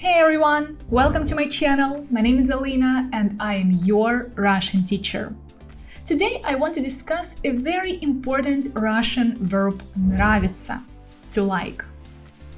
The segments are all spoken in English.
Hey everyone! Welcome to my channel. My name is Alina and I am your Russian teacher. Today I want to discuss a very important Russian verb нравится, to like.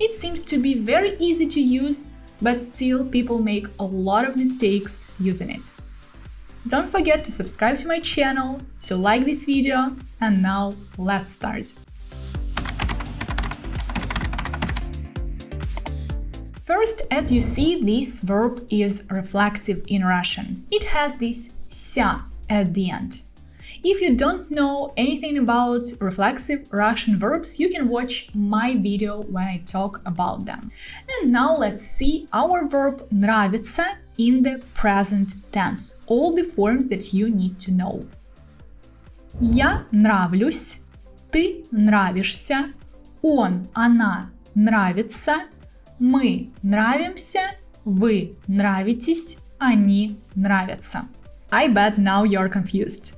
It seems to be very easy to use, but still people make a lot of mistakes using it. Don't forget to subscribe to my channel, to like this video, and now let's start. First, as you see, this verb is reflexive in Russian. It has this ся at the end. If you don't know anything about reflexive Russian verbs, you can watch my video when I talk about them. And now let's see our verb нравится in the present tense, all the forms that you need to know. Я нравлюсь, ты нравишься, он, она нравится, мы нравимся, вы нравитесь, они нравятся. I bet now you're confused.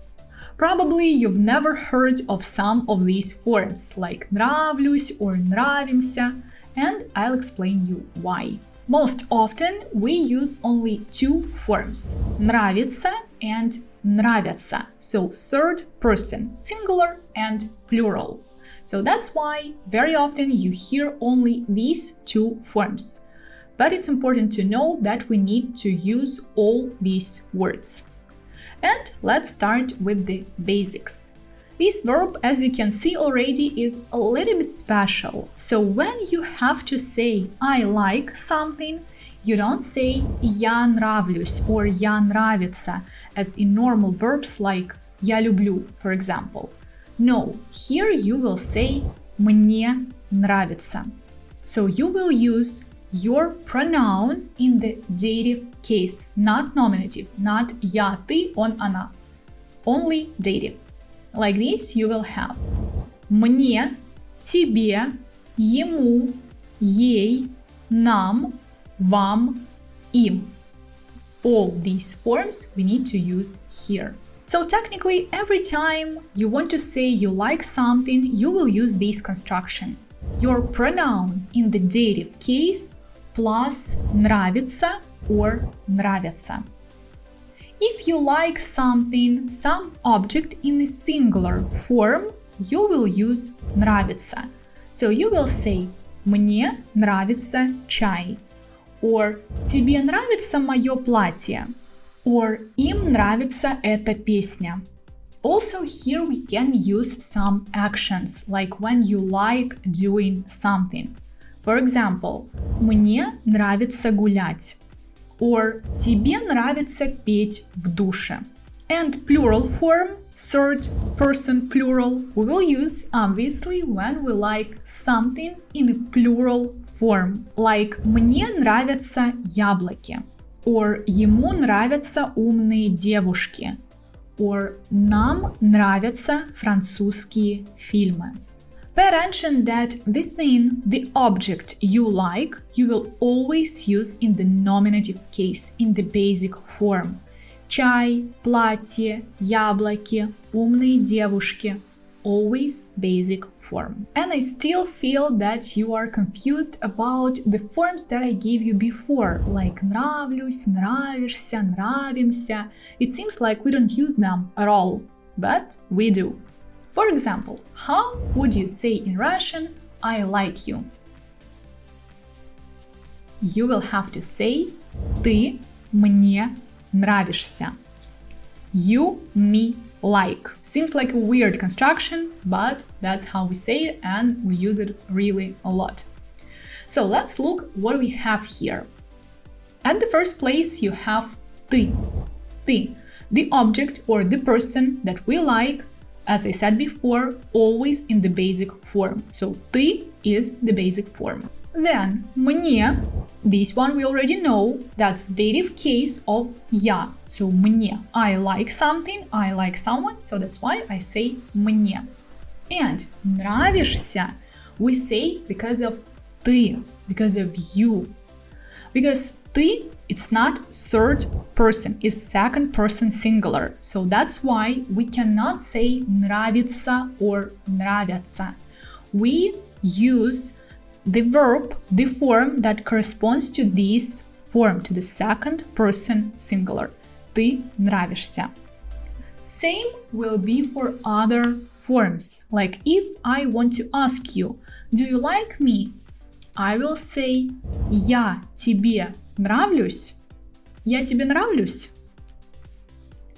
Probably you've never heard of some of these forms, like нравлюсь or нравимся, and I'll explain you why. Most often we use only two forms, нравится and нравятся, so third person, singular and plural. So that's why very often you hear only these two forms. But it's important to know that we need to use all these words. And let's start with the basics. This verb, as you can see already, is a little bit special. So when you have to say I like something, you don't say я нравлюсь or я нравится, as in normal verbs like я люблю, for example. No, here you will say мне нравится. So you will use your pronoun in the dative case, not nominative, not я, ты, он, она. Only dative. Like this you will have мне, тебе, ему, ей, нам, вам, им. All these forms we need to use here. So technically, every time you want to say you like something, you will use this construction. Your pronoun in the dative case plus нравится or нравятся. If you like something, some object in a singular form, you will use нравится. So you will say мне нравится чай, or тебе нравится мое платье, or им нравится эта песня. Also here we can use some actions, like when you like doing something. For example, мне нравится гулять, or тебе нравится петь в душе. And plural form, third person plural, we will use obviously when we like something in a plural form, like мне нравятся яблоки, or ему нравятся умные девушки, or нам нравятся французские фильмы. Pay attention that the thing, the object you like, you will always use in the nominative case, in the basic form. Чай, платье, яблоки, умные девушки. Always basic form. And I still feel that you are confused about the forms that I gave you before, like нравлюсь, нравишься, нравимся. It seems like we don't use them at all, but we do. For example, how would you say in Russian, I like you? You will have to say ты мне нравишься. You, me, like. Seems like a weird construction, but that's how we say it and we use it really a lot. So let's look what we have here. At the first place you have ты. Ты, the object or the person that we like, as I said before, always in the basic form. So ты is the basic form. Then мне, this one we already know, that's dative case of я. So мне, I like something, I like someone, so that's why I say мне. And нравишься we say because of ты, because of you. Because ты, it's not third person, it's second person singular. So that's why we cannot say нравится or нравятся. We use the verb, the form that corresponds to this form, to the second person singular. Ты нравишься. Same will be for other forms. Like if I want to ask you, do you like me? I will say, я тебе нравлюсь? Я тебе нравлюсь?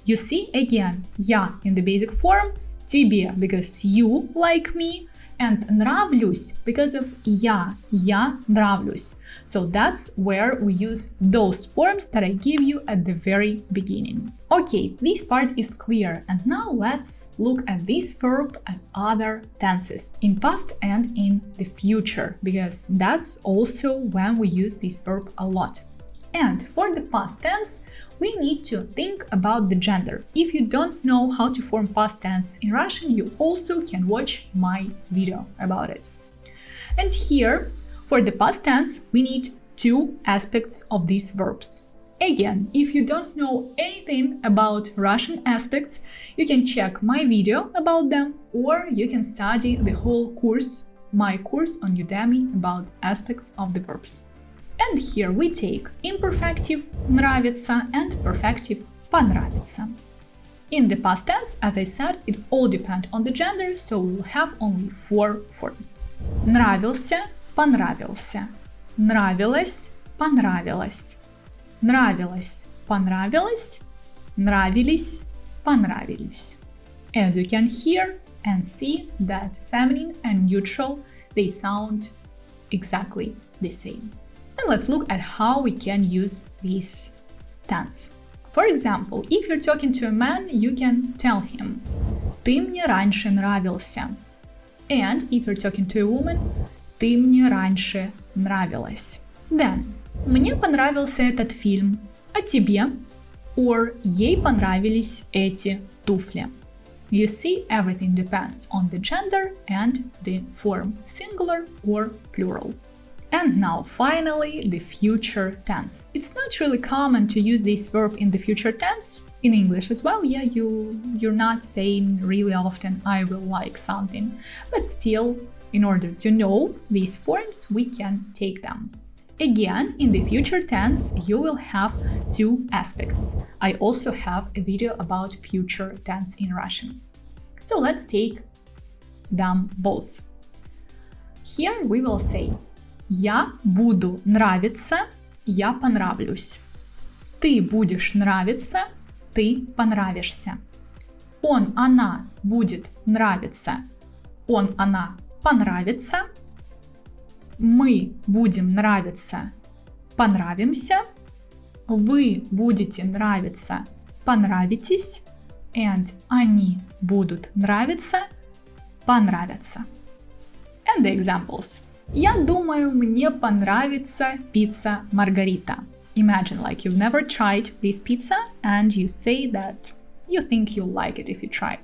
You see, again, я in the basic form, тебе because you like me, and нравлюсь because of я нравлюсь. So that's where we use those forms that I give you at the very beginning. Okay, this part is clear, and now let's look at this verb and other tenses, in past and in the future, because that's also when we use this verb a lot. And for the past tense, we need to think about the gender. If you don't know how to form past tense in Russian, you also can watch my video about it. And here, for the past tense, we need two aspects of these verbs. Again, if you don't know anything about Russian aspects, you can check my video about them, or you can study the whole course, my course on Udemy about aspects of the verbs. And here we take imperfective нравится and perfective понравится. In the past tense, as I said, it all depends on the gender, so we'll have only 4 forms. Нравился, понравился. Нравилось, понравилось. Нравилось, понравилось. Нравились, понравились. As you can hear and see that feminine and neutral, they sound exactly the same. And let's look at how we can use this tense. For example, if you're talking to a man, you can tell him «Ты мне раньше нравился». And if you're talking to a woman, «Ты мне раньше нравилась». Then, «Мне понравился этот фильм, а тебе?» Or «Ей понравились эти туфли». You see, everything depends on the gender and the form, singular or plural. And now, finally, the future tense. It's not really common to use this verb in the future tense, in English as well. Yeah, you're not saying really often, I will like something. But still, in order to know these forms, we can take them. Again, in the future tense, you will have 2 aspects. I also have a video about future tense in Russian. So let's take them both. Here we will say «Я буду нравиться, я понравлюсь». «Ты будешь нравиться, ты понравишься». «Он, она будет нравиться, он, она понравится». «Мы будем нравиться, понравимся». «Вы будете нравиться, понравитесь». And они будут нравиться, понравятся. And the examples. Я думаю, мне понравится пицца Маргарита. Imagine like you've never tried this pizza and you say that you think you'll like it if you try.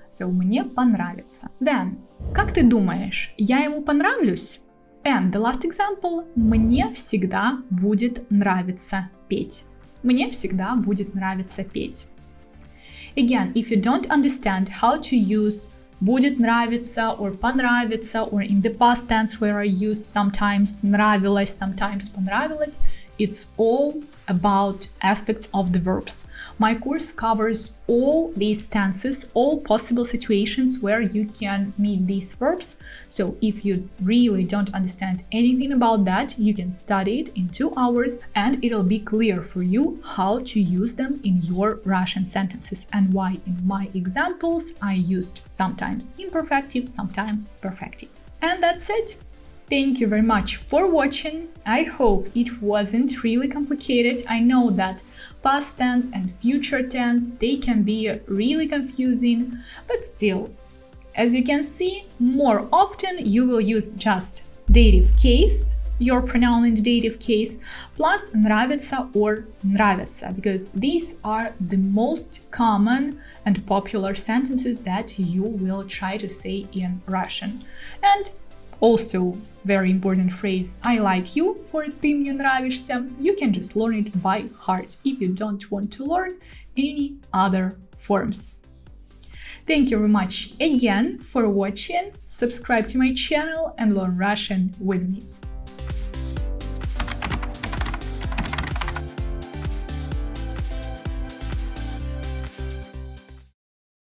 So, мне понравится. Then, как ты думаешь, я ему понравлюсь? And the last example. Мне всегда будет нравиться петь. Мне всегда будет нравиться петь. Again, if you don't understand how to use будет нравиться or понравится, or in the past tense where I used sometimes нравилось, sometimes понравилось, it's all about aspects of the verbs. My course covers all these tenses, all possible situations where you can meet these verbs. So if you really don't understand anything about that, you can study it in 2 hours and it'll be clear for you how to use them in your Russian sentences and why in my examples I used sometimes imperfective, sometimes perfective. And that's it. Thank you very much for watching. I hope it wasn't really complicated. I know that past tense and future tense, they can be really confusing, but still, as you can see, more often you will use just dative case, your pronoun in the dative case, plus нравится or нравится, because these are the most common and popular sentences that you will try to say in Russian. And also, very important phrase, I like you, for ты мне нравишься. You can just learn it by heart if you don't want to learn any other forms. Thank you very much again for watching. Subscribe to my channel and learn Russian with me.